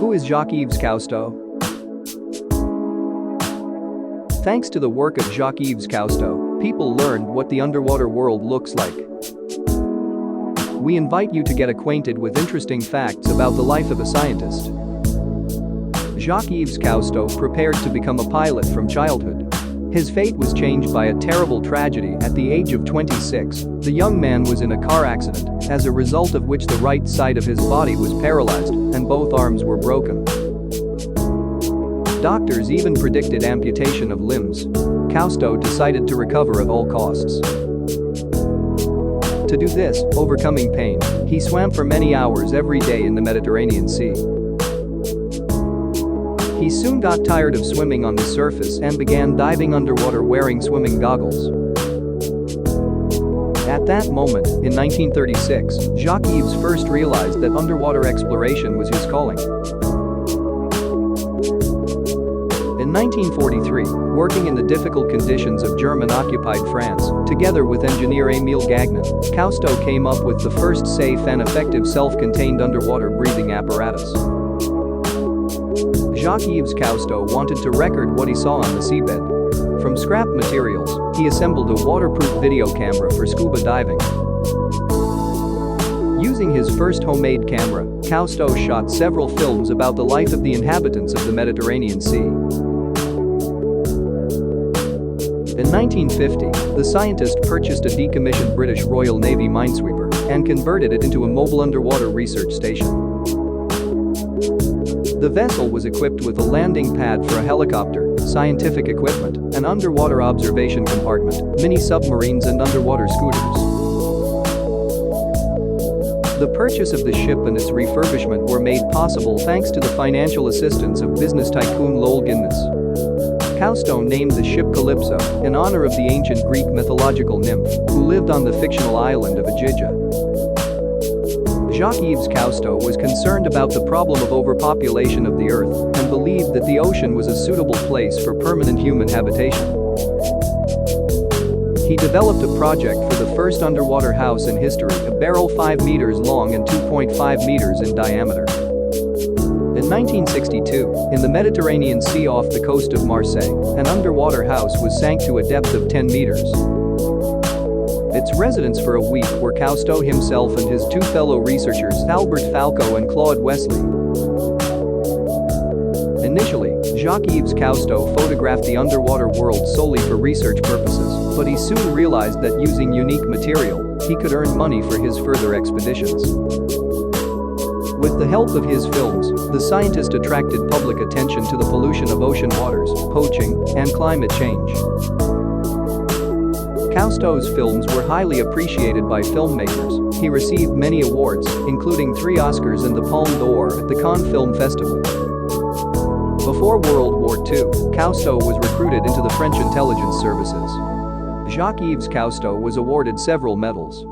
Who is Jacques-Yves Cousteau? Thanks to the work of Jacques-Yves Cousteau, people learned what the underwater world looks like. We invite you to get acquainted with interesting facts about the life of a scientist. Jacques-Yves Cousteau prepared to become a pilot from childhood. His fate was changed by a terrible tragedy at the age of 26. The young man was in a car accident, as a result of which the right side of his body was paralyzed and both arms were broken. Doctors even predicted amputation of limbs. Cousteau decided to recover at all costs. To do this, overcoming pain, he swam for many hours every day in the Mediterranean Sea. He soon got tired of swimming on the surface and began diving underwater wearing swimming goggles. At that moment, in 1936, Jacques-Yves first realized that underwater exploration was his calling. In 1943, working in the difficult conditions of German-occupied France, together with engineer Émile Gagnon, Cousteau came up with the first safe and effective self-contained underwater breathing apparatus. Jacques-Yves Cousteau wanted to record what he saw on the seabed. From scrap materials, he assembled a waterproof video camera for scuba diving. Using his first homemade camera, Cousteau shot several films about the life of the inhabitants of the Mediterranean Sea. In 1950, the scientist purchased a decommissioned British Royal Navy minesweeper and converted it into a mobile underwater research station. The vessel was equipped with a landing pad for a helicopter, scientific equipment, an underwater observation compartment, mini submarines and underwater scooters. The purchase of the ship and its refurbishment were made possible thanks to the financial assistance of business tycoon Lowell Guinness. Cousteau named the ship Calypso in honor of the ancient Greek mythological nymph who lived on the fictional island of Aegina. Jacques-Yves Cousteau was concerned about the problem of overpopulation of the Earth and believed that the ocean was a suitable place for permanent human habitation. He developed a project for the first underwater house in history, a barrel 5 meters long and 2.5 meters in diameter. In 1962, in the Mediterranean Sea off the coast of Marseille, an underwater house was sank to a depth of 10 meters. Its residents for a week were Cousteau himself and his two fellow researchers Albert Falco and Claude Wesley. Initially, Jacques-Yves Cousteau photographed the underwater world solely for research purposes, but he soon realized that using unique material, he could earn money for his further expeditions. With the help of his films, the scientist attracted public attention to the pollution of ocean waters, poaching, and climate change. Cousteau's films were highly appreciated by filmmakers. He received many awards, including 3 Oscars and the Palme d'Or at the Cannes Film Festival. Before World War II, Cousteau was recruited into the French intelligence services. Jacques-Yves Cousteau was awarded several medals.